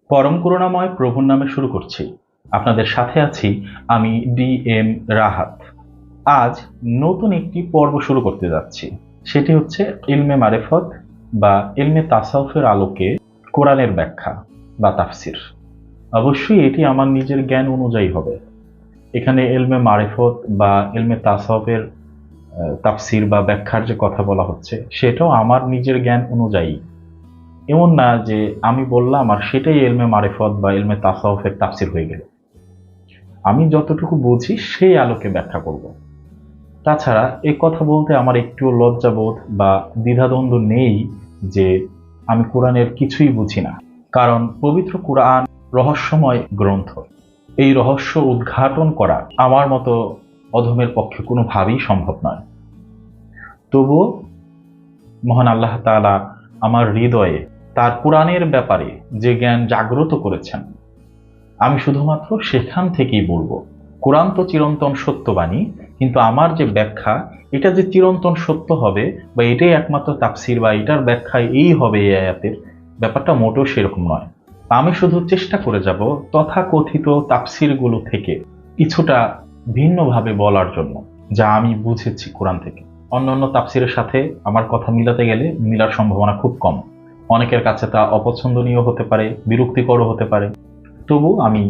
পরম করুণাময় প্রভুর নামে শুরু করছি। আপনাদের সাথে আছি আমি DM রাহাত। আজ নতুন একটি পর্ব শুরু করতে যাচ্ছি, সেটি হচ্ছে ইলমে মারেফত বা ইলমে তাসাউফের আলোকে কোরআনের ব্যাখ্যা বা তাফসির। অবশ্যই এটি আমার নিজের জ্ঞান অনুযায়ী হবে। এখানে ইলমে মারেফত বা ইলমে তাসাউফের তাফসির বা ব্যাখ্যার যে কথা বলা হচ্ছে সেটাও আমার নিজের জ্ঞান অনুযায়ী। এমন না যে আমি বললাম আর সেটাই ইলমে মারিফত বা ইলমে তাসাউফের তাফসির হয়ে গেল। আমি যতটুকু বুঝি সেই আলোকে ব্যাখ্যা করব। তাছাড়া এই কথা বলতে আমার একটুও লজ্জাবোধ বা দ্বিধাদ্বন্দ্ব নেই যে আমি কোরআনের কিছুই বুঝি না, কারণ পবিত্র কোরআন রহস্যময় গ্রন্থ। এই রহস্য উদ্ঘাটন করা আমার মতো অধমের পক্ষে কোনোভাবেই সম্ভব নয়। তবুও মহান আল্লাহ তাআলা আমার হৃদয়ে তার কোরআনের ব্যাপারে যে জ্ঞান জাগ্রত করেছেন, আমি শুধুমাত্র সেখান থেকেই বলবো। কোরআন তো চিরন্তন সত্যবাণী, কিন্তু আমার যে ব্যাখ্যা এটা যে চিরন্তন সত্য হবে বা এটাই একমাত্র তাফসির বা এটার ব্যাখ্যা এই হবে এই আয়াতের, ব্যাপারটা মোটেও সেরকম নয়। আমি শুধু চেষ্টা করে যাব তথাকথিত তাফসিরগুলো থেকে কিছুটা ভিন্নভাবে বলার জন্য, যা আমি বুঝেছি কোরআন থেকে। অন্যান্য তাফসিরের সাথে আমার কথা মিলাতে গেলে মিলার সম্ভাবনা খুব কম। অনেকের কাছে তা অপছন্দনীয় হতে পারে, বিরক্তিকরও হতে পারে। তবু আমি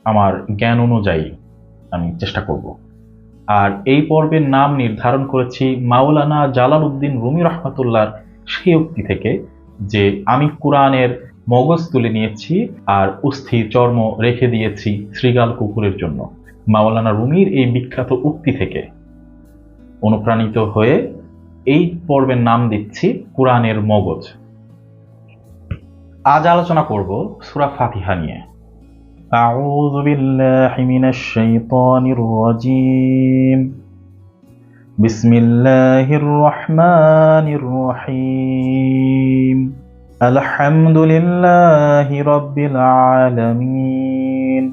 আমার জ্ঞান অনুযায়ী আমি চেষ্টা করব। আর এই পর্বের নাম নির্ধারণ করেছি মাওলানা জালালউদ্দিন রুমি রহমাতুল্লাহর সেই উক্তি থেকে যে আমি কোরআনের মগজ তুলে নিয়েছি আর অস্থি চর্ম রেখে দিয়েছি শৃগাল কুকুরের জন্য। মাওলানা রুমির এই বিখ্যাত উক্তি থেকে অনুপ্রাণিত হয়ে এই পর্বের নাম দিচ্ছি কোরআনের মগজ। আজ আলোচনা করব সূরা ফাতিহা নিয়ে। أعوذ بالله من الشيطان الرجيم بسم الله الرحمن الرحيم الحمد لله رب العالمين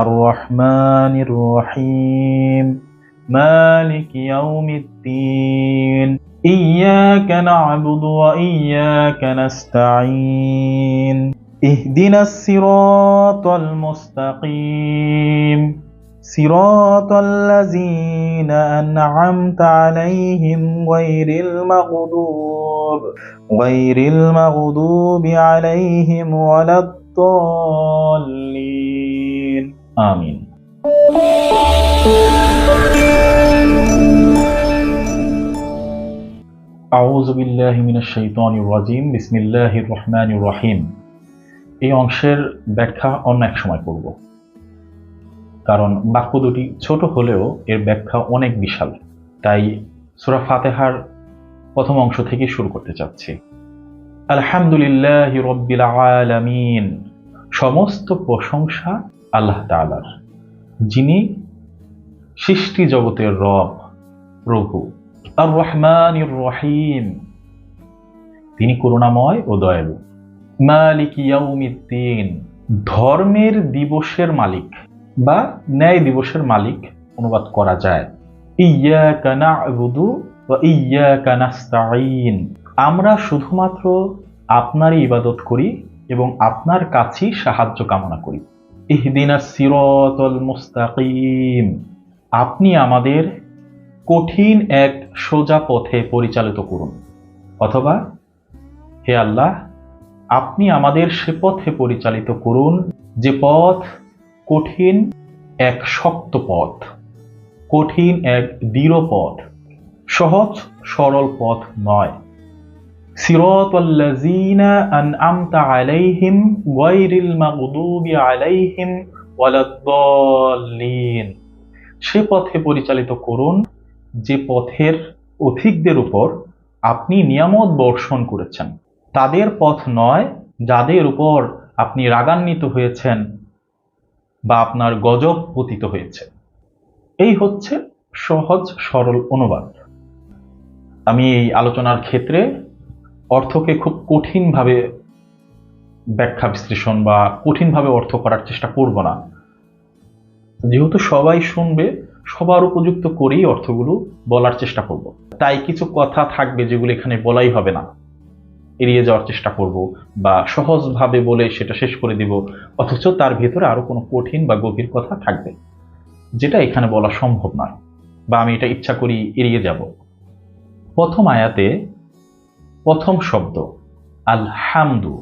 الرحمن الرحيم مالك يوم الدين إياك نعبد وإياك نستعين اهدنا الصراط المستقيم صراط الذين أنعمت عليهم غير المغضوب عليهم ولا الضالين آمين. أعوذ بالله من الشيطان الرجيم بسم الله الرحمن الرحيم. এই অংশের ব্যাখ্যা অন্য এক সময় করব, কারণ বাক্য দুটি ছোট হলেও এর ব্যাখ্যা অনেক বিশাল। তাই সূরা ফাতিহার প্রথম অংশ থেকে শুরু করতে চাচ্ছি। আলহামদুলিল্লাহি রাব্বিল আলামিন, সমস্ত প্রশংসা আল্লাহ তাআলার, যিনি সৃষ্টি জগতের রব, প্রভু। আর রহমানির রহিম, তিনি করুণাময় ও দয়ালু। মালিক ইয়াউমিদ্দিন, ধর্মের দিবসের মালিক বা ন্যায় দিবসের মালিক অনুবাদ করা যায়। ইয়্যাকা না'বুদু ওয়া ইয়্যাকা নাস্তাঈন, আমরা শুধুমাত্র আপনারই ইবাদত করি এবং আপনার কাছেই সাহায্য কামনা করি। ইহদিনাস সিরাতাল মুস্তাকিম, আপনি আমাদের কঠিন এক সোজা পথে পরিচালিত করুন। অথবা হে আল্লাহ, আপনি আমাদের সে পথে পরিচালিত করুন যে পথ কঠিন এক শক্ত পথ, কঠিন এক দৃঢ় পথ, সহজ সরল পথ নয়। সিরাতাল্লাযীনা আন'আমতা আলাইহিম গায়রিল মাগদুবি আলাইহিম ওয়ালাদ-দাল্লিন, সে পথে পরিচালিত করুন যে পথের পথিকদের উপর আপনি নিয়ামত বর্ষণ করেছেন, তাদের পথ নয় যাদের উপর আপনি রাগান্বিত হয়েছেন বা আপনার গজব পতিত হয়েছে। এই হচ্ছে সহজ সরল অনুবাদ। আমি এই আলোচনার ক্ষেত্রে অর্থকে খুব কঠিনভাবে ব্যাখ্যা বিশ্লেষণ বা কঠিনভাবে অর্থ করার চেষ্টা করব না, যেহেতু সবাই শুনবে সবার উপযুক্ত করেই অর্থগুলো বলার চেষ্টা করব। তাই কিছু কথা থাকবে যেগুলো এখানে বলাই হবে না। এড়িয়ে যাওয়ার চেষ্টা করব বা সহজভাবে বলে সেটা শেষ করে দিব, অথচ তার ভেতরে আরো কোনো কঠিন বা গভীর কথা থাকবে যেটা এখানে বলা সম্ভব নয়, বা আমি এটা ইচ্ছা করি এড়িয়ে যাব। প্রথম আয়াতে প্রথম শব্দ আল হামদু,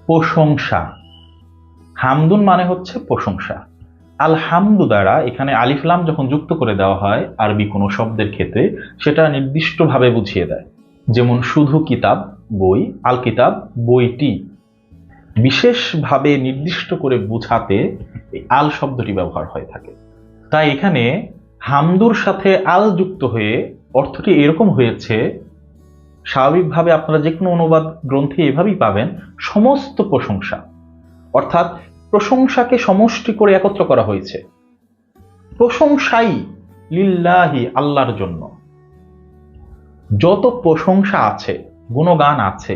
প্রশংসা। হামদুন মানে হচ্ছে প্রশংসা। আল হামদু দ্বারা এখানে আলিফ লাম যখন যুক্ত করে দেওয়া হয় আরবি কোনো শব্দের ক্ষেত্রে, সেটা নির্দিষ্টভাবে বুঝিয়ে দেয়। যেমন শুধু কিতাব বই, আল কিতাব বইটি, বিশেষভাবে নির্দিষ্ট করে বোঝাতে এই আল শব্দটি ব্যবহার হয়ে থাকে। তাই এখানে হামদুর সাথে আল যুক্ত হয়ে অর্থটি এরকম হয়েছে, স্বাভাবিকভাবে আপনারা যে কোনো অনুবাদ গ্রন্থে এভাবেই পাবেন, সমস্ত প্রশংসা, অর্থাৎ প্রশংসাকে সমষ্টি করে একত্র করা হয়েছে। প্রশংসাই লিল্লাহি, আল্লাহর জন্য। যত প্রশংসা আছে, গুণগান আছে,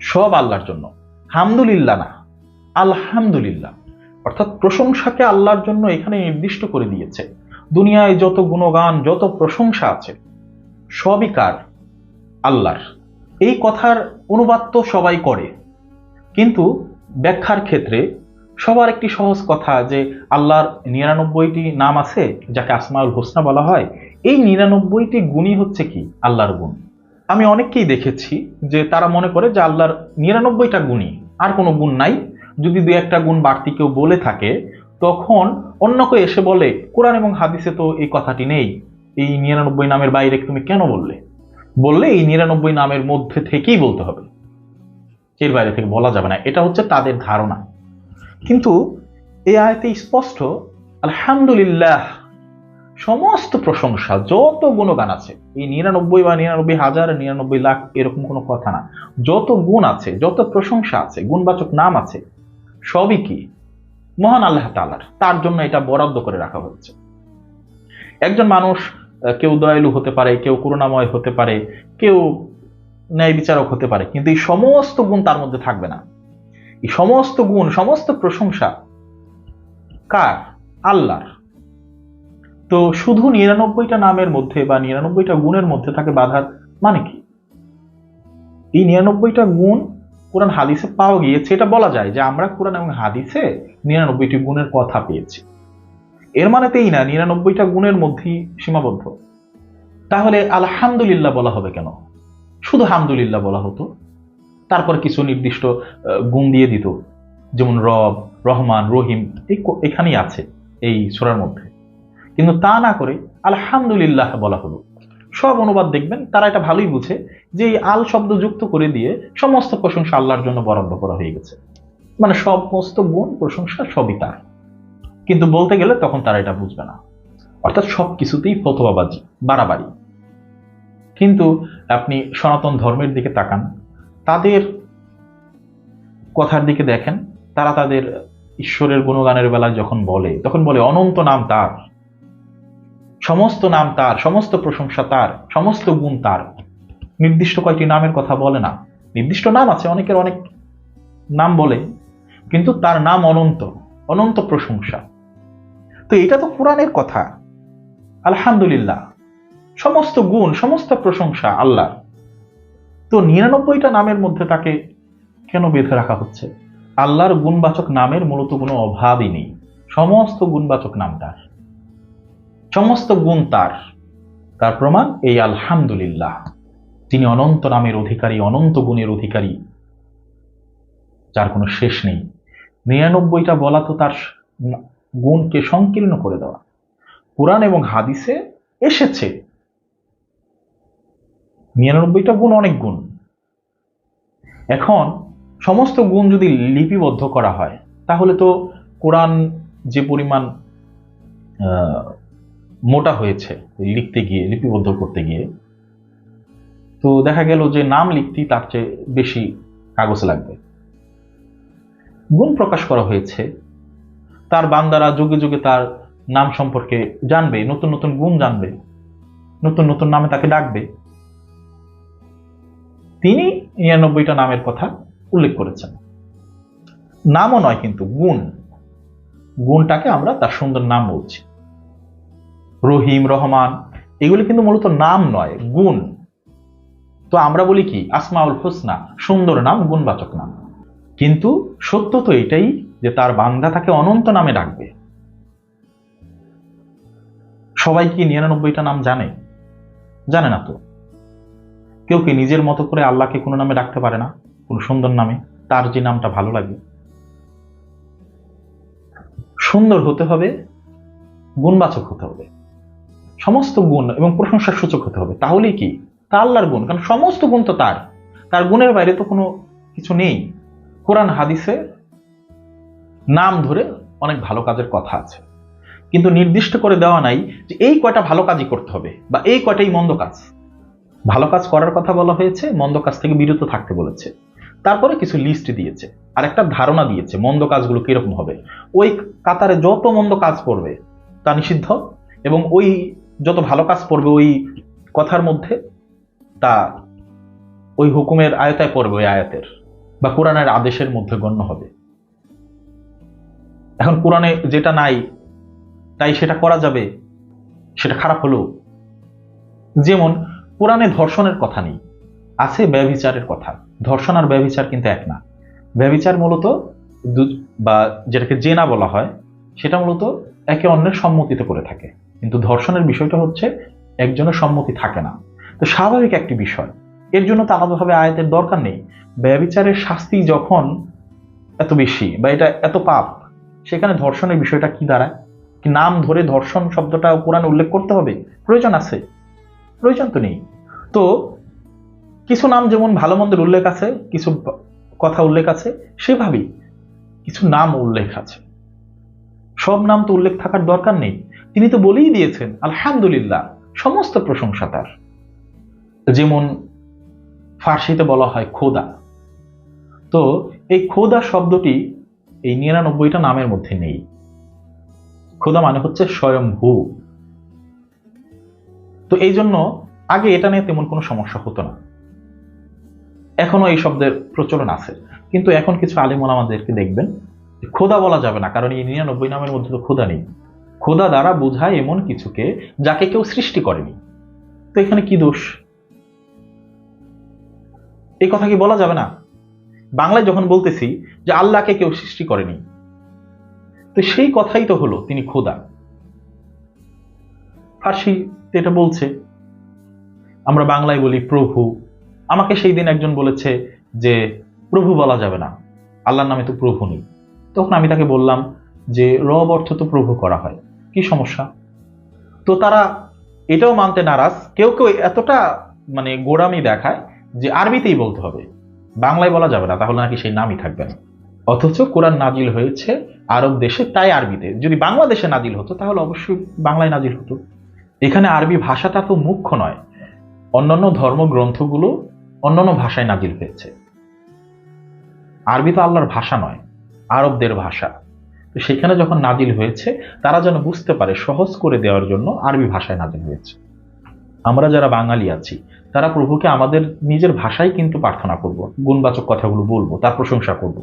সব আল্লাহর জন্য, হামদুলিল্লাহ না, আলহামদুলিল্লাহ। অর্থাৎ প্রশংসাকে আল্লাহর জন্য এখানে নির্দিষ্ট করে দিয়েছে। দুনিয়ায় যত গুণগান, যত প্রশংসা আছে, সবই কার? আল্লাহর। এই কথার অনুবাদ তো সবাই করে, কিন্তু ব্যাখ্যার ক্ষেত্রে সবার একটি সহজ কথা যে আল্লাহর 99টি নাম আছে যাকে আসমাউল হোসনা বলা হয়। এই 99টি গুণই হচ্ছে কি? আল্লাহর গুণ। আমি অনেককেই দেখেছি যে তারা মনে করে যে আল্লাহর 99টা গুণই, আর কোনো গুণ নাই। যদি দু একটা গুণ বাড়তি কেউ বলে থাকে, তখন অন্য কেউ এসে বলে কোরআন এবং হাদিসে তো এই কথাটি নেই, এই 99 নামের বাইরে তুমি কেন বললে? বললে এই 99 নামের মধ্যে থেকেই বলতে হবে, এর বাইরে থেকে বলা যাবে না। এটা হচ্ছে তাদের ধারণা। কিন্তু এই আয়াতে স্পষ্ট আলহামদুলিল্লাহ, সমস্ত প্রশংসা, যত গুণগান আছে, এই 99 বা 99,000, 99 লাখ এরকম কোনো কথা না। যত গুণ আছে, যত প্রশংসা আছে, গুণবাচক নাম আছে, সবই কি? মহান আল্লাহ তাআলার। তার জন্য এটা বরাদ্দ করে রাখা হচ্ছে। একজন মানুষ, কেউ দয়ালু হতে পারে, কেউ করুণাময় হতে পারে, কেউ ন্যায় বিচারক হতে পারে, কিন্তু এই সমস্ত গুণ তার মধ্যে থাকবে না। এই সমস্ত গুণ, সমস্ত প্রশংসা কার? আল্লাহর। তো শুধু 99টা নামের মধ্যে বা 99টা গুণের মধ্যে থাকে বাধার মানে কি? এই 99টা গুণ কোরআন হাদিসে পাওয়া গিয়েছে, এটা বলা যায় যে আমরা কোরআন এবং হাদিসে 99টি গুণের কথা পেয়েছি। এর মানে তো এই না 99টা গুণের মধ্যেই সীমাবদ্ধ। তাহলে আলহামদুলিল্লাহ বলা হবে কেন? শুধু হামদুলিল্লাহ বলা হতো, তারপর কিছু নির্দিষ্ট গুণ দিয়ে দিত, যেমন রব, রহমান, রহিম, এখানেই আছে এই সূরার মধ্যে। কিন্তু তা না করে আলহামদুলিল্লাহ বলা হলো। সব অনুবাদ দেখবেন তারা এটা ভালোই বুঝে যে এই আল শব্দ যুক্ত করে দিয়ে সমস্ত প্রশংসা আল্লাহর জন্য বরাদ্দ করা হয়ে গেছে, মানে সমস্ত গুণ প্রশংসা সবই তার। কিন্তু বলতে গেলে তখন তারা এটা বুঝবে না, অর্থাৎ সবকিছুতেই ফতোয়াবাজি, বাড়াবাড়ি। কিন্তু আপনি সনাতন ধর্মের দিকে তাকান, তাদের কথার দিকে দেখেন, তারা তাদের ঈশ্বরের গুণগানের বেলায় যখন বলে, তখন বলে অনন্ত নাম তার, সমস্ত নাম তার, সমস্ত প্রশংসা তার, সমস্ত গুণ তার। নির্দিষ্ট কয়েকটি নামের কথা বলে না। নির্দিষ্ট নাম আছে, অনেকের অনেক নাম বলে, কিন্তু তার নাম অনন্ত, অনন্ত প্রশংসা। তো এটা তো কোরআনের কথা। আলহামদুলিল্লাহ, সমস্ত গুণ, সমস্ত প্রশংসা আল্লাহ। তো 99টা নামের মধ্যে তাকে কেন বেঁধে রাখা হচ্ছে? আল্লাহর গুণবাচক নামের মূলত কোনো অভাবই নেই। সমস্ত গুণবাচক নাম তার, সমস্ত গুণ তার। তার প্রমাণ এই আলহামদুলিল্লাহ। তিনি অনন্ত নামের অধিকারী, অনন্ত গুণের অধিকারী, যার কোনো শেষ নেই। 99টা বলা তো তার গুণকে সংকীর্ণ করে দেওয়া। কোরআন এবং হাদিসে এসেছে 99টা গুণ, অনেক গুণ। এখন সমস্ত গুণ যদি লিপিবদ্ধ করা হয়, তাহলে তো কোরআন যে পরিমাণ মোটা হয়েছে লিখতে গিয়ে, লিপিবদ্ধ করতে গিয়ে, তো দেখা গেল যে নাম লিখতেই তার চেয়ে বেশি কাগজ লাগবে। গুণ প্রকাশ করা হয়েছে, তার বান্দারা যুগে যুগে তার নাম সম্পর্কে জানবে, নতুন নতুন গুণ জানবে, নতুন নতুন নামে তাকে ডাকবে। তিনি 99টা নামের কথা উল্লেখ করেছেন। নামও নয়, কিন্তু গুণ, গুণটাকে আমরা তার সুন্দর নাম বলছি। রহিম, রহমান, এগুলি কিন্তু মূলত নাম নয়, গুণ। তো আমরা বলি কি আসমাউল হুসনা, সুন্দর নাম, গুণবাচক নাম। কিন্তু সত্য তো এটাই যে তার বান্দা তাকে অনন্ত নামে ডাকবে। সবাই কি 99টা নাম জানে? জানে না তো। কেউ কি নিজের মতো করে আল্লাহকে কোনো নামে ডাকতে পারে না? কোন সুন্দর নামে, তার যে নামটা ভালো লাগে। সুন্দর হতে হবে, গুণবাচক হতে হবে, সমস্ত গুণ এবং প্রশংসার সূচক হতে হবে। তাহলেই কি তা আল্লাহর গুণ, কারণ সমস্ত গুণ তো তার, তার গুণের বাইরে তো কোনো কিছু নেই। কোরআন হাদিসে নাম ধরে অনেক ভালো কাজের কথা আছে, কিন্তু নির্দিষ্ট করে দেওয়া নাই যে এই কয়টা ভালো কাজই করতে হবে বা এই কয়টাই মন্দ কাজ। ভালো কাজ করার কথা বলা হয়েছে, মন্দ কাজ থেকে বিরত থাকতে বলেছে। তারপরে কিছু লিস্ট দিয়েছে আর একটা ধারণা দিয়েছে মন্দ কাজগুলো কিরকম হবে। ওই কাতারে যত মন্দ কাজ করবে তা নিষিদ্ধ, এবং ওই যত ভালো কাজ করবে ওই কথার মধ্যে তা ওই হুকুমের আয়তায় পড়বে, ওই আয়াতের বা কোরআনের আদেশের মধ্যে গণ্য হবে। এখন কোরআনে যেটা নাই তাই সেটা করা যাবে, সেটা খারাপ হলো। যেমন কোরআনে ধর্ষণের কথা নেই, আছে ব্যভিচারের কথা। ধর্ষণ আর ব্যভিচার কিন্তু এক না। ব্যভিচার মূলত বা যেটাকে জেনা বলা হয় সেটা মূলত একে অন্যের সম্মতিতে করে থাকে, কিন্তু ধর্ষণের বিষয়টা হচ্ছে একজনের সম্মতি থাকে না। তো স্বাভাবিক একটি বিষয়, এর জন্য তো আলাদাভাবে আয়াতের দরকার নেই। ব্যভিচারের শাস্তি যখন এত বেশি বা এটা এত পাপ, সেখানে ধর্ষণের বিষয়টা কি দাঁড়ায়? কি নাম ধরে ধর্ষণ শব্দটা কোরআনে উল্লেখ করতে হবে? প্রয়োজন আছে? প্রয়োজন তো নেই। তো কিছু নাম যেমন ভালো মন্দের উল্লেখ আছে, কিছু কথা উল্লেখ আছে, সেভাবেই কিছু নাম উল্লেখ আছে। সব নাম তো উল্লেখ থাকার দরকার নেই। তিনি তো বলেই দিয়েছেন আলহামদুলিল্লাহ, সমস্ত প্রশংসা তার। যেমন ফার্সিতে বলা হয় খোদা, তো এই খোদা শব্দটি এই 99টা নামের মধ্যে নেই। খোদা মানে হচ্ছে স্বয়ংভূ। তো এই জন্য আগে এটা নিয়ে তেমন কোনো সমস্যা হতো না, এখনো এই শব্দের প্রচলন আছে। কিন্তু এখন কিছু আলিম ওলামাদেরকে দেখবেন খোদা বলা যাবে না, কারণ এই 99 নামের মধ্যে তো খোদা নেই। খোদা দ্বারা বোঝায় এমন কিছুকে যাকে কেউ সৃষ্টি করেনি। তো এখানে কি দোষ? এই কথা কি বলা যাবে না? বাংলায় যখন বলতেছি যে আল্লাহকে কেউ সৃষ্টি করেনি, তো সেই কথাই তো হলো তিনি খোদা। ফার্সি এটা বলছে, আমরা বাংলায় বলি প্রভু। আমাকে সেই দিন একজন বলেছে যে প্রভু বলা যাবে না, আল্লাহর নামে তো প্রভু নেই। তখন আমি তাকে বললাম যে রব অর্থ তো প্রভু করা হয়, কি সমস্যা? তো তারা এটাও মানতে নারাজ। কেউ কেউ এতটা মানে গোড়ামি দেখায় যে আরবিতেই বলতে হবে, বাংলায় বলা যাবে না, তাহলে নাকি সেই নামই থাকবে না। অথচ কোরআন নাজিল হয়েছে আরব দেশে, তাই আরবিতে। যদি বাংলাদেশে নাজিল হতো তাহলে অবশ্যই বাংলায় নাজিল হতো। এখানে আরবি ভাষাটা তো মুখ্য নয়, অন্যান্য ধর্মগ্রন্থগুলো অন্যান্য ভাষায় নাজিল হয়েছে। আরবি তো আল্লাহর ভাষা নয়, আরবদের ভাষা। তো সেখানে যখন নাজিল হয়েছে তারা যেন বুঝতে পারে, সহজ করে দেওয়ার জন্য আরবি ভাষায় নাজিল হয়েছে। আমরা যারা বাঙালি আছি তারা প্রভুকে আমাদের নিজের ভাষায় কিন্তু প্রার্থনা করব, গুণবাচক কথাগুলো বলবো, তার প্রশংসা করব।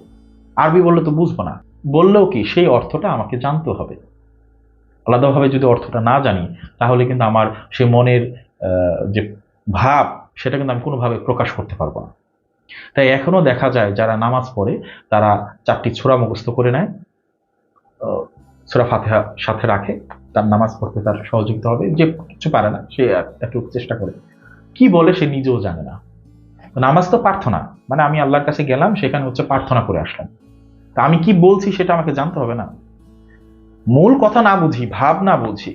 আরবি বললে তো বুঝবো না, বললেও কি সেই অর্থটা আমাকে জানতে হবে। আলাদাভাবে যদি অর্থটা না জানি তাহলে কিন্তু আমার সে মনের যে ভাব সেটা কিন্তু আমি কোনোভাবে প্রকাশ করতে পারবো না। তাই এখনো দেখা যায় যারা নামাজ পড়ে তারা 4টি সূরা মুখস্থ করে নেয়, সূরা ফাতিহা সাথে রাখে, তার নামাজ পড়তে তার সহযোগিতা হবে। যে কিছু পারে না সে একটু চেষ্টা করে, কি বলে সে নিজেও জানে না। নামাজ তো প্রার্থনা, মানে আমি আল্লাহর কাছে গেলাম, সেখানে হচ্ছে প্রার্থনা করে আসলাম। তা আমি কি বলছি সেটা আমাকে জানতে হবে না? মূল কথা না বুঝি, ভাব না বুঝি,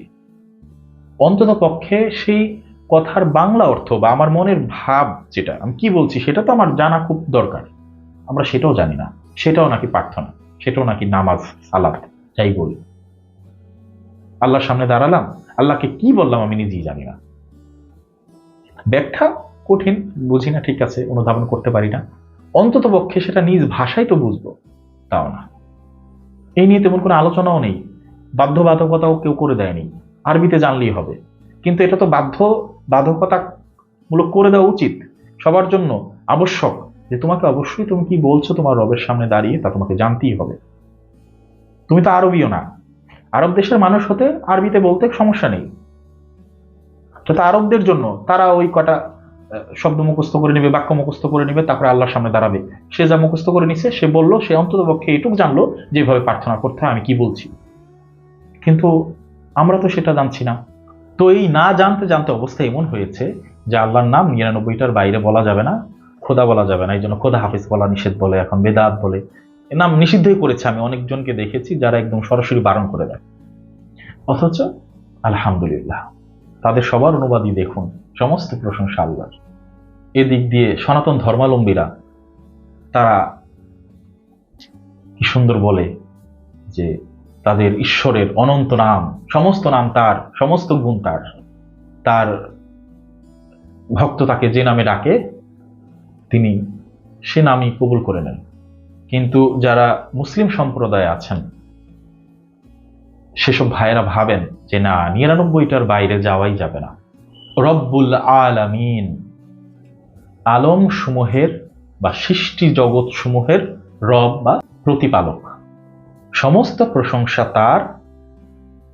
অন্তত পক্ষে সেই কথার বাংলা অর্থ বা আমার মনের ভাব যেটা আমি কি বলছি সেটা তো আমার জানা খুব দরকার। আমরা সেটাও জানি না, সেটাও নাকি প্রার্থনা, সেটাও নাকি নামাজ, সালাত, যাই বলি। আল্লাহর সামনে দাঁড়ালাম, আল্লাহকে কি বললাম আমি নিজেই জানি না। ব্যাখ্যা কঠিন, বুঝি না, ঠিক আছে, অনুধাবন করতে পারি না, অন্তত পক্ষে সেটা নিজ ভাষায় তো বুঝবো, তাও না। এই নিয়ে তেমন কোনো আলোচনাও নেই, বাধ্যবাধকতাও কেউ করে দেয়নি, আরবিতে জানলেই হবে। কিন্তু এটা তো বাধ্যকতামূলক করে দেওয়া উচিত, সবার জন্য আবশ্যক, যে তোমাকে অবশ্যই তুমি কি বলছো তোমার রবের সামনে দাঁড়িয়ে তা তোমাকে জানতেই হবে। তুমি তো আরবীয় না, আরব দেশের মানুষ হতে আরবিতে বলতে সমস্যা নেই। তো আরবদের জন্য তারা ওই কটা শব্দ মুখস্থ করে নেবে, বাক্য মুখস্থ করে নেবে, তারপরে আল্লাহর সামনে দাঁড়াবে। সে যা মুখস্থ করে নিছে, সে বলল, সে অন্তত পক্ষে এটুকু জানলো যেভাবে প্রার্থনা করতে হয়, আমি কি বলছি। কিন্তু আমরা তো সেটা জানছি না। তো এই না জানতে জানতে অবস্থা এমন হয়েছে যে আল্লাহর নাম 99টার বাইরে বলা যাবে না, খোদা বলা যাবে না, এই জন্য খোদা হাফিজ বলা নিষেধ বলে, এখন বেদাত বলে। এ নাম নিষিদ্ধই করেছে। আমি অনেকজনকে দেখেছি যারা একদম সরাসরি বারণ করে দেয়। অথচ আলহামদুলিল্লাহ, তাদের সবার অনুবাদই দেখুন, সমস্ত প্রশংসা আল্লাহর। এদিক দিয়ে সনাতন ধর্মাবলম্বীরা তারা কি সুন্দর বলে যে তাদের ঈশ্বরের অনন্ত নাম, সমস্ত নাম তার, সমস্ত গুণ তার, তার ভক্ত তাকে যে নামে ডাকে তিনি সে নামই কবুল করে নেন। কিন্তু যারা মুসলিম সম্প্রদায়ে আছেন সেসব ভাইয়েরা ভাবেন যে না, 99টার বাইরে যাওয়াই যাবে না। রব্বুল আলামিন, আলম সমূহের বা সৃষ্টি জগৎ সমূহের রব বা প্রতিপালক, সমস্ত প্রশংসা তার,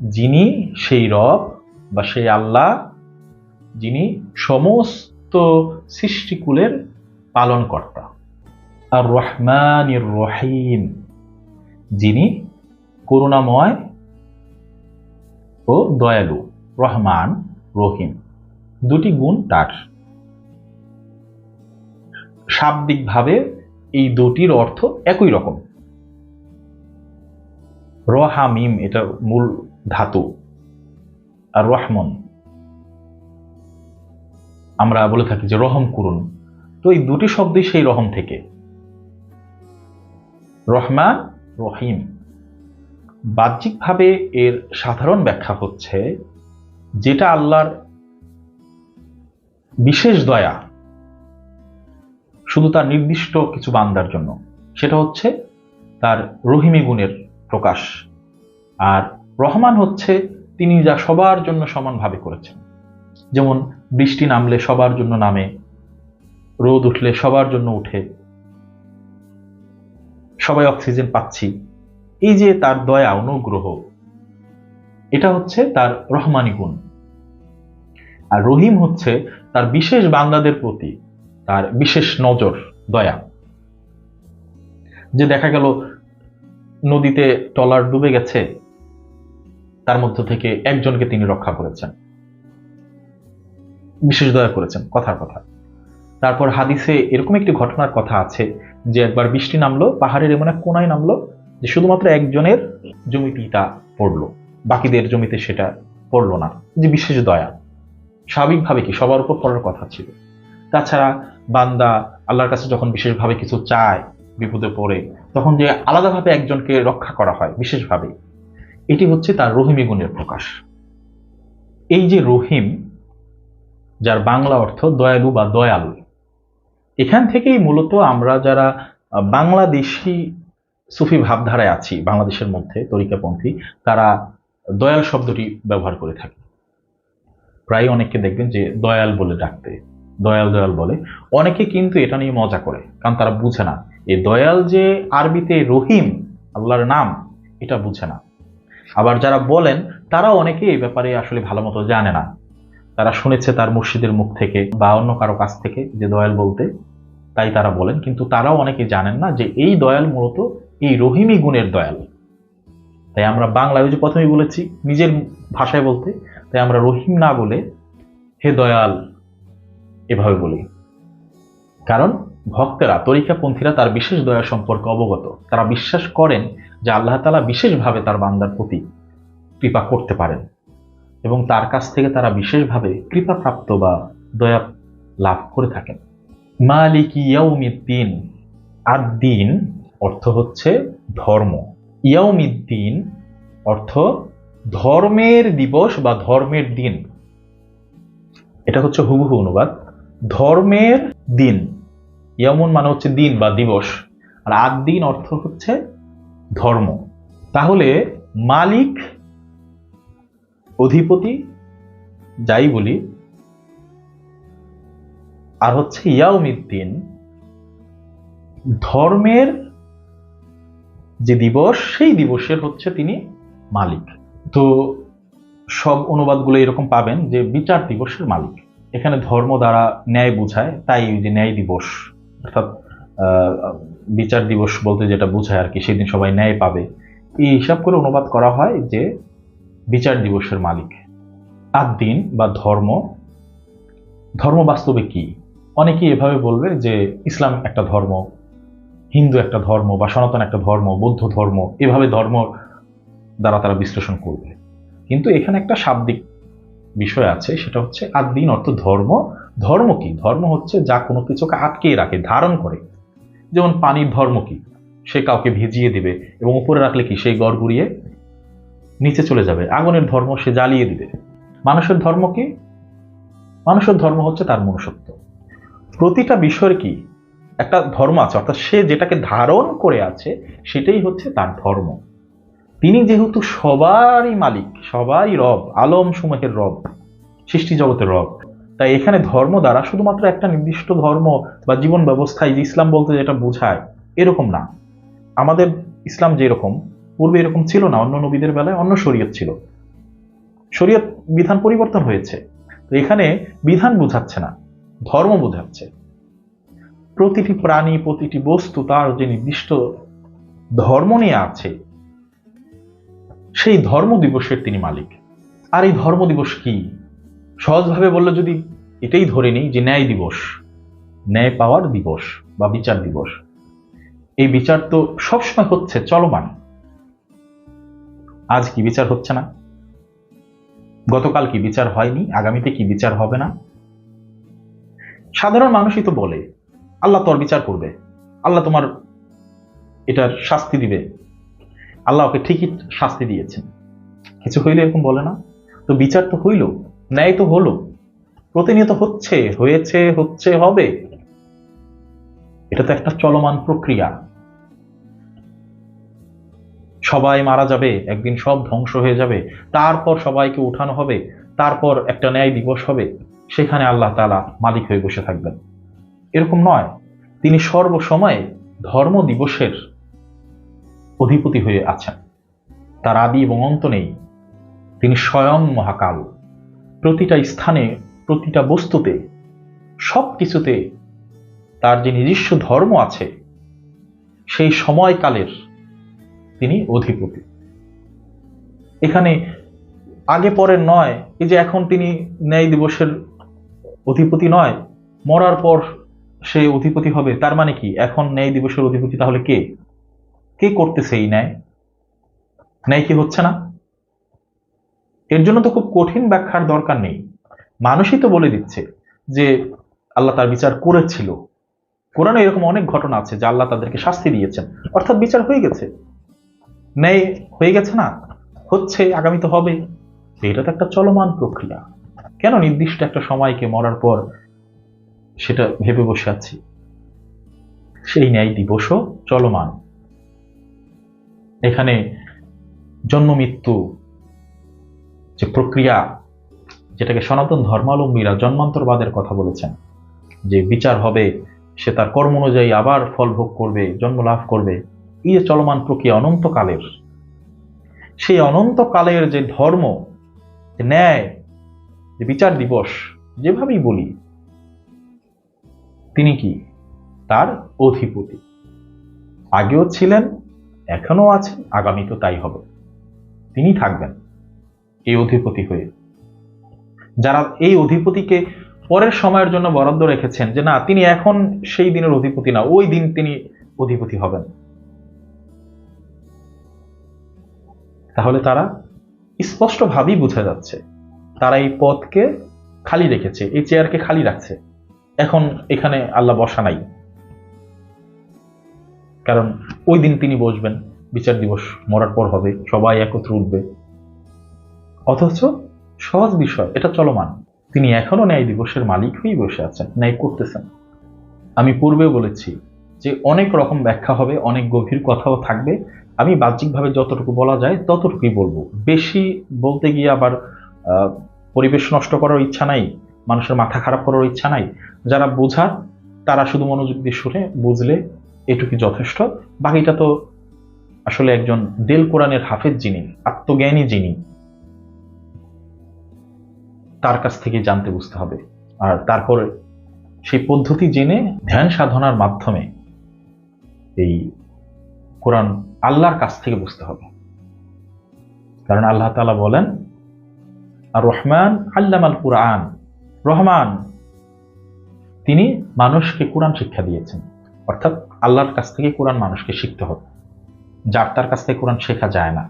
যিনি সেই রব বা সেই আল্লাহ, যিনি সমস্ত সৃষ্টিকুলের পালনকর্তা। আর রহমানির রহিম, যিনি করুণাময় ও দয়ালু। রহমান, রহিম, দুটি গুণ তার। শাব্দিকভাবে এই দুটির অর্থ একই রকম। রহামিম এটা মূল ধাতু, আর রহমন আমরা বলে থাকি যে রহম করুন। তো এই দুটি শব্দই সেই রহম থেকে, রহমান, রহিম। বাহ্যিকভাবে এর সাধারণ ব্যাখ্যা হচ্ছে যেটা আল্লাহর বিশেষ দয়া শুধু তার নির্দিষ্ট কিছু বান্দার জন্য, সেটা হচ্ছে তার রহিমি গুণের প্রকাশ। আর রহমান হচ্ছে তিনি যা সবার জন্য সমানভাবে করেছেন। যেমন বৃষ্টি নামলে সবার জন্য নামে, রোদ উঠলে সবার জন্য উঠে, সবাই অক্সিজেন পাচ্ছি। এই যে তার দয়া, অনুগ্রহ, এটা হচ্ছে তার রহমানি গুণ। আর রহিম হচ্ছে তার বিশেষ বান্দাদের প্রতি তার বিশেষ নজর, দয়া। যে দেখা গেল নদীতে ট্রলার ডুবে গেছে, তার মধ্য থেকে একজনকে তিনি রক্ষা করেছেন, বিশেষ দয়া করেছেন, কথার কথা। তারপর হাদিসে এরকম একটি ঘটনার কথা আছে যে একবার বৃষ্টি নামলো, পাহাড়ের এমন এক কোনায় নামলো যে শুধুমাত্র একজনের জমিতেই তা পড়লো, বাকিদের জমিতে সেটা পড়লো না। যে বিশেষ দয়া, স্বাভাবিকভাবে কি সবার উপর পড়ার কথা ছিল। তাছাড়া বান্দা আল্লাহর কাছে যখন বিশেষভাবে কিছু চায়, বিপদে পড়ে, তখন যে আলাদাভাবে একজনকে রক্ষা করা হয় বিশেষভাবে, এটি হচ্ছে তার রহিমি গুণের প্রকাশ। এই যে রহিম, যার বাংলা অর্থ দয়ালু বা দয়াল, এখান থেকেই মূলত আমরা যারা বাংলাদেশি সুফি ভাবধারায় আছি, বাংলাদেশের মধ্যে তরিকাপন্থী, তারা দয়াল শব্দটি ব্যবহার করে থাকে। প্রায় অনেককে দেখবেন যে দয়াল বলে ডাকতে, দয়াল দয়াল বলে। অনেকে কিন্তু এটা নিয়ে মজা করে, কারণ তারা বুঝে না এই দয়াল যে আরবিতে রহিম, আল্লাহর নাম, এটা বুঝে না। আবার যারা বলেন তারা অনেকে এই ব্যাপারে আসলে ভালো মতো জানে না। তারা শুনেছে তার মুর্শিদের মুখ থেকে বা অন্য কারো কাছ থেকে যে দয়াল বলতে, তাই তারা বলেন। কিন্তু তারাও অনেকে জানেন না যে এই দয়াল মূলত এই রহিমি গুণের দয়াল। তাই আমরা বাংলায়, যে প্রথমেই বলেছি, নিজের ভাষায় বলতে, তাই আমরা রহিম না বলে হে দয়াল এভাবে বলি। কারণ ভক্তেরা, তরিকাপন্থীরা তার বিশেষ দয়া সম্পর্কে অবগত। তারা বিশ্বাস করেন যে আল্লাহ তাআলা বিশেষভাবে তার বান্দার প্রতি কৃপা করতে পারেন এবং তার কাছ থেকে তারা বিশেষভাবে কৃপাপ্রাপ্ত বা দয়া লাভ করে থাকেন। মালিকি ইয়াউমিদ্দিন, আদ-দ্বীন অর্থ হচ্ছে ধর্ম, ইয়াউমিদ্দিন অর্থ ধর্মের দিবস বা ধর্মের দিন। এটা হচ্ছে হুবহু অনুবাদ, ধর্মের দিন। ইয়ামুন মানে হচ্ছে দিন বা দিবস, আর আদ-দ্বীন অর্থ হচ্ছে ধর্ম। তাহলে মালিক, অধিপতি যাই বলি, আর হচ্ছে ইয়াউমিদ্দিন ধর্মের যে দিবস, সেই দিবসের হচ্ছে তিনি মালিক। তো সব অনুবাদগুলো এরকম পাবেন যে বিচার দিবসের মালিক। এখানে ধর্ম দ্বারা ন্যায় বোঝায়, তাই ওই যে ন্যায় দিবস অর্থাৎ বিচার দিবস বলতে যেটা বোঝায় আর কি, সেদিন সবাই ন্যায় পাবে, এই হিসাব করে অনুবাদ করা হয় যে বিচার দিবসের মালিক। আদ-দ্বীন বা ধর্ম, ধর্ম বাস্তবে কি? অনেকেই এভাবে বলবে যে ইসলাম একটা ধর্ম, হিন্দু একটা ধর্ম, বা সনাতন একটা ধর্ম, বৌদ্ধ ধর্ম, এভাবে ধর্ম দ্বারা তারা বিশ্লেষণ করবে। কিন্তু এখানে একটা শাব্দিক বিষয় আছে, সেটা হচ্ছে আদ-দ্বীন অর্থ ধর্ম। ধর্ম কি? ধর্ম হচ্ছে যা কোনো কিছুকে আটকে রাখে, ধারণ করে। যেমন পানির ধর্ম কি? সে কাউকে ভিজিয়ে দিবে এবং উপরে রাখলে কি সেই গড়গুড়িয়ে নিচে চলে যাবে। আগুনের ধর্ম, সে জ্বালিয়ে দিবে। মানুষের ধর্ম কি? মানুষের ধর্ম হচ্ছে তার মনুষ্যত্ব। প্রতিটা বিষয়ের কি একটা ধর্ম আছে, অর্থাৎ সে যেটাকে ধারণ করে আছে সেটাই হচ্ছে তার ধর্ম। তিনি যেহেতু সবারই মালিক, সবাই রব, আলম সমূহের রব, সৃষ্টি জগতের রব, তাই এখানে ধর্ম দ্বারা শুধুমাত্র একটা নির্দিষ্ট ধর্ম বা জীবন ব্যবস্থায় যে ইসলাম বলতে যেটা বোঝায় এরকম না। আমাদের ইসলাম যেরকম পূর্বে এরকম ছিল না, অন্য নবীদের বেলায় অন্য শরীয়ত ছিল, শরীয়ত বিধান পরিবর্তন হয়েছে। তো এখানে বিধান বোঝাচ্ছে না, ধর্ম বোঝাচ্ছে। প্রতিটি প্রাণী, প্রতিটি বস্তু তার যে নির্দিষ্ট ধর্ম নিয়ে আছে, সেই ধর্ম দিবসের তিনি মালিক। আর এই ধর্ম দিবস কি? সহজভাবে বললে যদি এটাই ধরে নিই যে ন্যায় দিবস, ন্যায় পাওয়ার দিবস বা বিচার দিবস। এই বিচার তো সবসময় হচ্ছে, চলমান। আজ কি বিচার হচ্ছে না? গতকাল কি বিচার হয়নি? আগামীতে কি বিচার হবে না? সাধারণ মানুষই তো বলে আল্লাহ তোর বিচার করবে, আল্লাহ তোমার এটার শাস্তি দিবে, আল্লাহ ওকে ঠিকই শাস্তি দিয়েছেন। কিছু হইলে এরকম বলে না? তো বিচার তো হইল, ন্যায় তো হলো, প্রতিনিয়ত হচ্ছে, হয়েছে, হচ্ছে, হবে। এটা তো একটা চলমান প্রক্রিয়া। সবাই মারা যাবে একদিন, সব ধ্বংস হয়ে যাবে, তারপর সবাইকে উঠানো হবে, তারপর একটা ন্যায় দিবস হবে, সেখানে আল্লাহ তাআলা মালিক হয়ে বসে থাকবেন। এরকম নয়। তিনি সর্বসময় ধর্ম দিবসের অধিপতি হয়ে আছেন। তার আদি এবং অন্ত নেই। তিনি স্বয়ং মহাকাল। প্রতিটা স্থানে, প্রতিটা বস্তুতে, সব কিছুতে তার যে নিজস্ব ধর্ম আছে, সেই সময়কালের তিনি অধিপতি। এখানে আগে পরের নয়, এই যে এখন তিনি ন্যায় দিবসের অধিপতি নয়, মরার পর সে অধিপতি হবে, তার মানে কি? এখন ন্যায় দিবসের অধিপতি তাহলে কে? কে করতেছে এই ন্যায়? ন্যায় কি হচ্ছে না? এর জন্য তো খুব কঠিন ব্যাখ্যার দরকার নেই। মানুষই তো বলে দিচ্ছে যে আল্লাহ তার বিচার করেছিল। কোরআনে এরকম অনেক ঘটনা আছে যে আল্লাহ তাদেরকে শাস্তি দিয়েছেন, অর্থাৎ বিচার হয়ে গেছে, ন্যায় হয়ে গেছে না, হচ্ছে, আগামী তো হবে। এটা তো একটা চলমান প্রক্রিয়া। কেন নির্দিষ্ট একটা সময়কে মরার পর সেটা ভেবে বসে আছি? সেই ন্যায় দিবসও চলমান। এখানে জন্ম মৃত্যু যে প্রক্রিয়া, যেটাকে সনাতন ধর্মাবলম্বীরা জন্মান্তরবাদের কথা বলেছেন, যে বিচার হবে, সে তার কর্ম অনুযায়ী আবার ফল ভোগ করবে, জন্ম লাভ করবে, এই যে চলমান প্রক্রিয়া অনন্তকালের, সেই অনন্তকালের যে ধর্ম, ন্যায়, যে বিচার দিবস, যেভাবেই বলি, তিনি কি? তার অধিপতি। আগেও ছিলেন, এখনো আছেন, আগামী তো তাই হবে। তিনি থাকবেন এই অধিপতি হয়ে। যারা এই অধিপতিকে পরের সময়ের জন্য বরাদ্দ রেখেছেন যে না, তিনি এখন সেই দিনের অধিপতি না, ওই দিন তিনি অধিপতি হবেন, তাহলে তারা স্পষ্টভাবেই বোঝা যাচ্ছে তারা এই পদকে খালি রেখেছে, এই চেয়ারকে খালি রাখছে। এখন এখানে আল্লাহ বসা নাই, কারণ ওই দিন তিনি বসবেন, বিচার দিবস মরার পর হবে, সবাই একত্র উঠবে। অথচ সহজ বিষয়, এটা চলমান। তিনি এখনো ন্যায় দিবসের মালিক হয়েই বসে আছেন, ন্যায় করতেছেন। আমি পূর্বেও বলেছি যে অনেক রকম ব্যাখ্যা হবে, অনেক গভীর কথাও থাকবে। আমি বাহ্যিকভাবে যতটুকু বলা যায় ততটুকুই বলবো। বেশি বলতে গিয়ে আবার পরিবেশ নষ্ট করার ইচ্ছা নাই, মানুষের মাথা খারাপ করার ইচ্ছা নাই। যারা বোঝার তারা শুধু মনোযোগ দিয়ে শুনে বুঝলে এটুকুই যথেষ্ট। বাকিটা তো আসলে একজন দেল কোরআনের হাফেজ যিনি, আত্মজ্ঞানী যিনি, তার কাছ থেকে জানতে বুঝতে হবে। আর তারপরে সেই পদ্ধতি জেনে ধ্যান সাধনার মাধ্যমে এই কোরআন আল্লাহর কাছ থেকে বুঝতে হবে। কারণ আল্লাহ তাআলা বলেন, আর রহমান আল্লামাল কুরআন, রহমান তিনি মানুষকে কোরআন শিক্ষা দিয়েছেন। অর্থাৎ আল্লাহর কাছ থেকে কোরআন মানুষকে শিখতে হবে, যার তার কাছ থেকে কোরআন শেখা যায় না,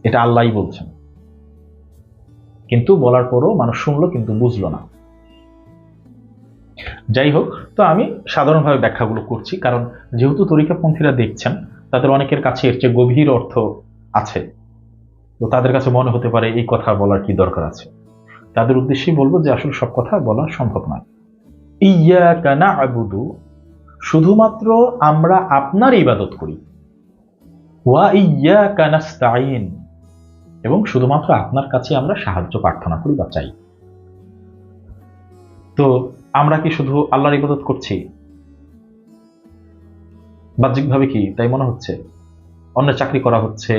এটা আল্লাহই বলছেন। কিন্তু বলার পরও মানুষ শুনলো কিন্তু বুঝলো না। যাই হোক, তো আমি সাধারণভাবে ব্যাখ্যাগুলো করছি, কারণ যেহেতু তরিকাপন্থীরা দেখছেন তাদের অনেকের কাছে এর চেয়ে গভীর অর্থ আছে, তো তাদের কাছে মনে হতে পারে এই কথা বলার কি দরকার আছে। তাদের উদ্দেশ্যেই বলবো যে আসলে সব কথা বলা সম্ভব নয়। ইয়াকা না'বুদু, শুধুমাত্র আমরা আপনার ইবাদত করি, ওয়া ইয়াকা নাস্তাঈন, এবং শুধুমাত্র আপনার কাছে আমরা সাহায্য প্রার্থনা করি বা চাই। তো আমরা কি শুধু আল্লাহর ইবাদত করছি? বাহ্যিকভাবে কি তাই মনে হচ্ছে? অন্যের চাকরি করা হচ্ছে,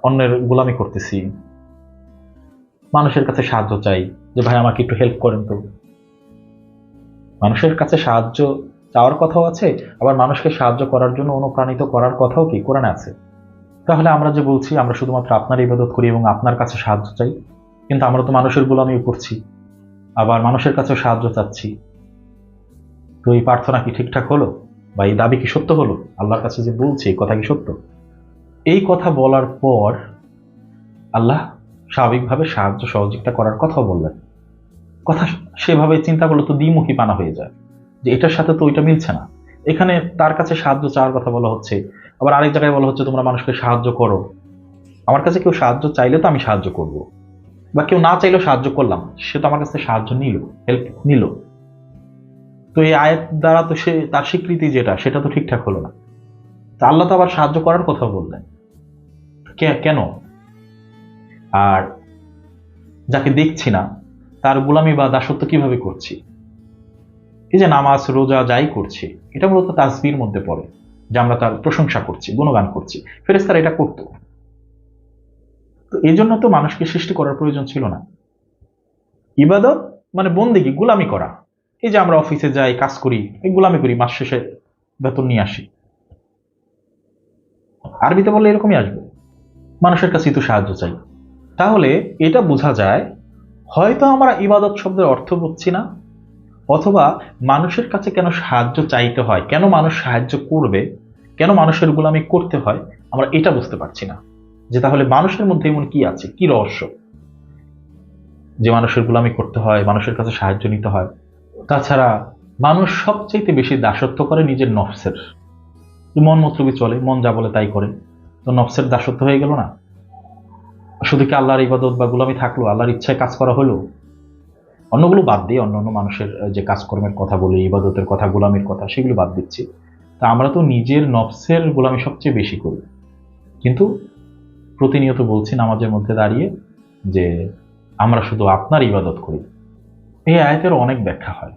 অন্যের গোলামি করতেছি, মানুষের কাছে সাহায্য চাই, যে ভাই আমাকে একটু হেল্প করেন তো। মানুষের কাছে সাহায্য চাওয়ার কথাও আছে, আবার মানুষকে সাহায্য করার জন্য অনুপ্রাণিত করার কথাও কি কোরআনে আছে। তাহলে আমরা যে বলছি আমরা শুধুমাত্র আপনার ইবাদত করি এবং আপনার কাছে সাহায্য চাই, কিন্তু আমরা তো মানুষের গোলামিও করছি, আবার মানুষের কাছেও সাহায্য চাচ্ছি। তো এই প্রার্থনা কি ঠিকঠাক হলো, বা এই দাবি কি সত্য হলো? আল্লাহর কাছে যে বলছি এই কথা কি সত্য? এই কথা বলার পর আল্লাহ স্বাভাবিকভাবে সাহায্য সহযোগিতা করার কথাও বললেন। কথা সেভাবে চিন্তা করলে তো দ্বিমুখী পানা হয়ে যায়, যে এটার সাথে তো ওইটা মিলছে না। এখানে তার কাছে সাহায্য চাওয়ার কথা বলা হচ্ছে, আবার আরেক জায়গায় বলা হচ্ছে তোমরা মানুষকে সাহায্য করো। আমার কাছে কেউ সাহায্য চাইলে তো আমি সাহায্য করব, বা কেউ না চাইলেও সাহায্য করলাম, সে তো আমার কাছে সাহায্য নিল, হেল্প নিল। তো এই আয়াত দ্বারা তো সে তার স্বীকৃতি যেটা, সেটা তো ঠিকঠাক হলো না। তা আল্লাহ তো আবার সাহায্য করার কথা বললেন, কেন? আর যাকে দেখছি না তার গোলামি বা দাসত্ব কিভাবে করছি? এই যে নামাজ রোজা যাই করছি, এটা মূলত তাসবির মধ্যে পড়ে, যে আমরা তার প্রশংসা করছি, গুণগান করছি। ফেরেশতারা এটা করতো, তো এই জন্য তো মানুষকে সৃষ্টি করার প্রয়োজন ছিল না। ইবাদত মানে বন্দেগী, গোলামি করা। এই যে আমরা অফিসে যাই, কাজ করি, এই গোলামি করি, মাস শেষে বেতন নিয়ে আসি। আরবিতে বললে এরকমই আসবে, মানুষের কাছেই তো সাহায্য চাই। তাহলে এটা বোঝা যায়, হয়তো আমরা ইবাদত শব্দের অর্থ বুঝছি না, অথবা মানুষের কাছে কেন সাহায্য চাইতে হয়, কেন মানুষ সাহায্য করবে, কেন মানুষের গোলামি করতে হয়, আমরা এটা বুঝতে পারছি না। যে তাহলে মানুষের মধ্যে এমন কি আছে, কি রহস্য, যে মানুষের গোলামি করতে হয়, মানুষের কাছে সাহায্য নিতে হয়। তাছাড়া মানুষ সবচেয়ে বেশি দাসত্ব করে নিজের নফসের। মন মতলবি চলে, মন যা বলে তাই করে, তো নফসের দাসত্ব হয়ে গেল না? শুধু কি আল্লাহর ইবাদত বা গোলামি থাকলো, আল্লাহর ইচ্ছায় কাজ করা হলো? অন্যগুলো বাদ দিয়ে, অন্যান্য মানুষের যে কাজকর্মের কথা বলি, ইবাদতের কথা, গোলামির কথা, সেগুলো বাদ দিচ্ছি। তা আমরা তো নিজের নফসের গোলামি সবচেয়ে বেশি করি। কিন্তু প্রতিনিয়ত বলছি নামাজের মধ্যে দাঁড়িয়ে যে আমরা শুধু আপনার ইবাদত করি। এই আয়াতের অনেক ব্যাখ্যা হয়,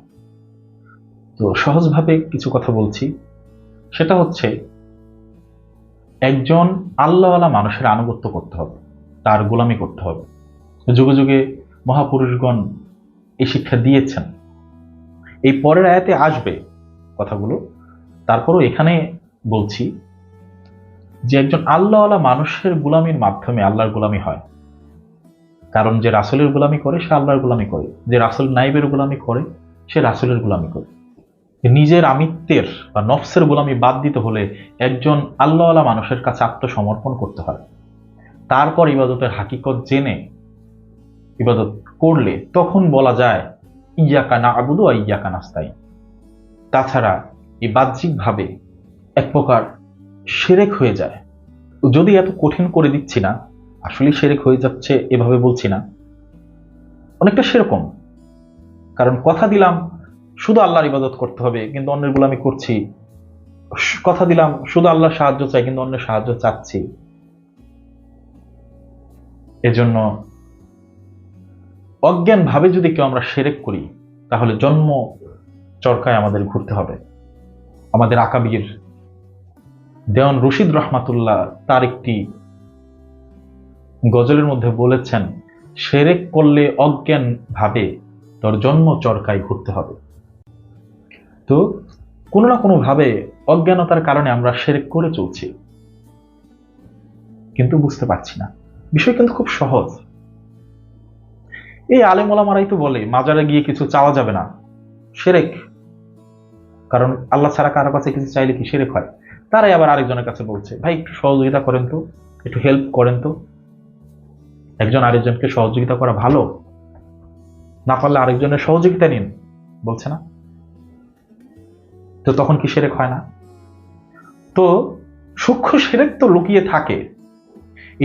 তো সহজভাবে কিছু কথা বলছি। সেটা হচ্ছে, একজন আল্লাহওয়ালা মানুষের আনুগত্য করতে হবে, তার গোলামি করতে হবে। যুগে যুগে মহাপুরুষগণ এই শিক্ষা দিয়েছেন। এই পরের আয়াতে আসবে কথাগুলো, তারপরও এখানে বলছি যে একজন আল্লাহওয়ালা মানুষের গোলামির মাধ্যমে আল্লাহর গোলামি হয়। কারণ যে রাসূলের গোলামি করে সে আল্লাহর গোলামি করে, যে রাসূল নাইবের গোলামি করে সে রাসূলের গোলামি করে। নিজের আমিত্বের বা নফসের গোলামি বাদ দিতে হলে একজন আল্লাহওয়ালা মানুষের কাছে আত্মসমর্পণ করতে হয়। তারপর ইবাদতের হাকিকত জেনে ইবাদত করলে তখন বলা যায় ইয়াকা না'বুদু ওয়া ইয়াকা নাস্তাইন। তাছাড়া এই বাহ্যিকভাবে এক প্রকার শিরক হয়ে যায়। যদি এত কঠিন করে দিচ্ছি না, আসলে শিরক হয়ে যাচ্ছে এভাবে বলছি না, অনেকটা সেরকম। কারণ কথা দিলাম শুধু আল্লাহর ইবাদত করতে হবে, কিন্তু অন্যের গোলামি করছি। কথা দিলাম শুধু আল্লাহর সাহায্য চাই, কিন্তু অন্যের সাহায্য চাচ্ছি। এজন্য অজ্ঞান ভাবে যদি কেউ আমরা শিরক করি, তাহলে জন্ম চরকায় আমাদের ঘুরতে হবে। আমাদের আকাবির দেওয়ান রশিদ রহমাতুল্লাহ তার একটি গজলের মধ্যে বলেছেন শিরক করলে অজ্ঞান ভাবে তোর জন্ম চরকায় ঘুরতে হবে। তো কোনো না কোনো ভাবে অজ্ঞানতার কারণে আমরা শিরক করে চলছি, কিন্তু বুঝতে পারছি না। বিষয় কিন্তু খুব সহজ। এই আলেম ওলামারাই তো বলে মাজারে গিয়ে কিছু চাওয়া যাবে না, শিরক। কারণ আল্লাহ ছাড়া কারো কাছে কিছু চাইলে কি শিরক হয়? তারাই আবার আরেকজনের কাছে বলছে, ভাই একটু সহযোগিতা করেন তো, একটু হেল্প করেন তো। একজন আরেকজনকে সহযোগিতা করা ভালো, না পারলে আরেকজনের সহযোগিতা নিন, বলছে না? তো তখন কি শিরক হয় না? তো সূক্ষ্ম শিরক তো লুকিয়ে থাকে।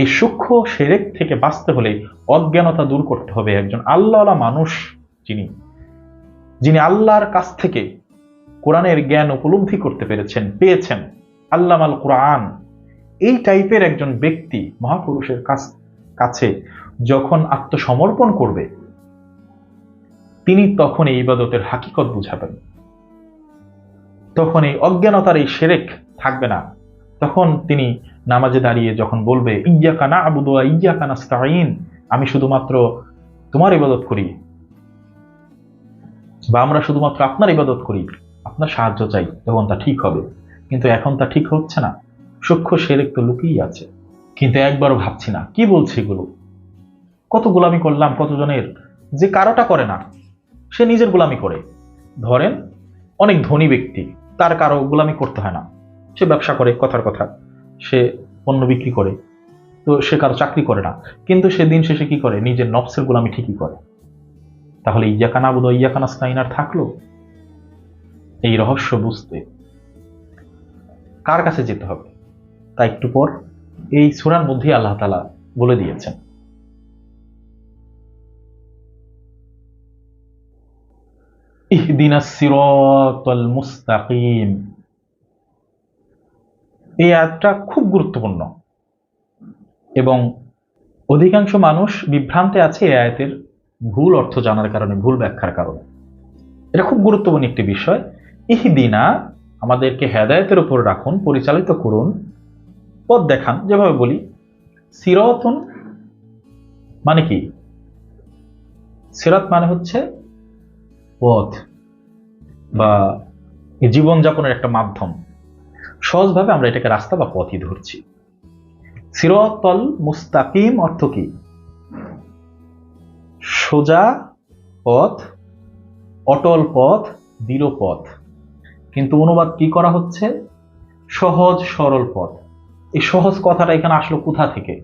এই সূক্ষ্ম শিরক থেকে বাঁচতে হলে অজ্ঞানতা দূর করতে হবে। একজন আল্লাহওয়ালা মানুষ, যিনি আল্লাহর কাছ থেকে কোরআনের জ্ঞান উপলব্ধি করতে পেয়েছেন, আল্লামাল কোরআন, এই টাইপের একজন ব্যক্তি মহাপুরুষের কাছে যখন আত্মসমর্পণ করবে, তিনি তখন এই ইবাদতের হাকিকত বুঝাবেন। তখন এই অজ্ঞানতার এই শিরক থাকবে না। তখন তিনি নামাজে দাঁড়িয়ে যখন বলবে, ইয়্যাকা না'বুদু ওয়া ইয়্যাকা নাস্তাঈন, আমি শুধুমাত্র তোমার ইবাদত করি, বা আমরা শুধুমাত্র আপনার ইবাদত করি, আপনার সাহায্য চাই, তখন তা ঠিক হবে। কিন্তু এখন তা ঠিক হচ্ছে না। সূক্ষ্ম শিরক তো লুকিয়ে আছে, কিন্তু একবারও ভাবছি না কি বলছে এগুলো। কত গোলামি করলাম কতজনের, যে কারোটা করে না, সে নিজের গোলামি করে। ধরেন অনেক ধনী ব্যক্তি, তার কারো গোলামি করতে হয় না, সে ব্যবসা করে, কথার কথা, সে পণ্য বিক্রি করে, তো সে কারো চাকরি করে না, কিন্তু সে দিন শেষে কি করে? নিজের নফসের গোলামি ঠিকই করে। তাহলে ইয়্যাকা না'বুদু ওয়া ইয়্যাকা নাস্তাঈন আর থাকলো? এই রহস্য বুঝতে কার কাছে যেতে হবে তা একটু পর এই সূরার মধ্যে আল্লাহ তাআলা বলে দিয়েছেন। ইহদিনাস সিরাতাল মুস্তাকিম, এই আয়াতটা খুব গুরুত্বপূর্ণ এবং অধিকাংশ মানুষ বিভ্রান্তে আছে এই আয়াতের ভুল অর্থ জানার কারণে, ভুল ব্যাখ্যার কারণে। এটা খুব গুরুত্বপূর্ণ একটি বিষয়। ইহদিনা, আমাদেরকে হেদায়েতের উপর রাখুন, পরিচালিত করুন, পথ দেখান। যেভাবে বলি সিরাতুন মানে কি? সিরাত মানে হচ্ছে পথ বা জীবনযাপনের একটা মাধ্যম। সহজভাবে আমরা এটাকে রাস্তা বা পথই ধরছি। সিরাতাল মুস্তাকিম অর্থ কি? সোজা পথ, অটল পথ, দৃঢ় পথ। কিন্তু অনুবাদ কি করা হচ্ছে? সহজ সরল পথ। এই সহজ কথাটা এখানে আসলো কোথা থেকে?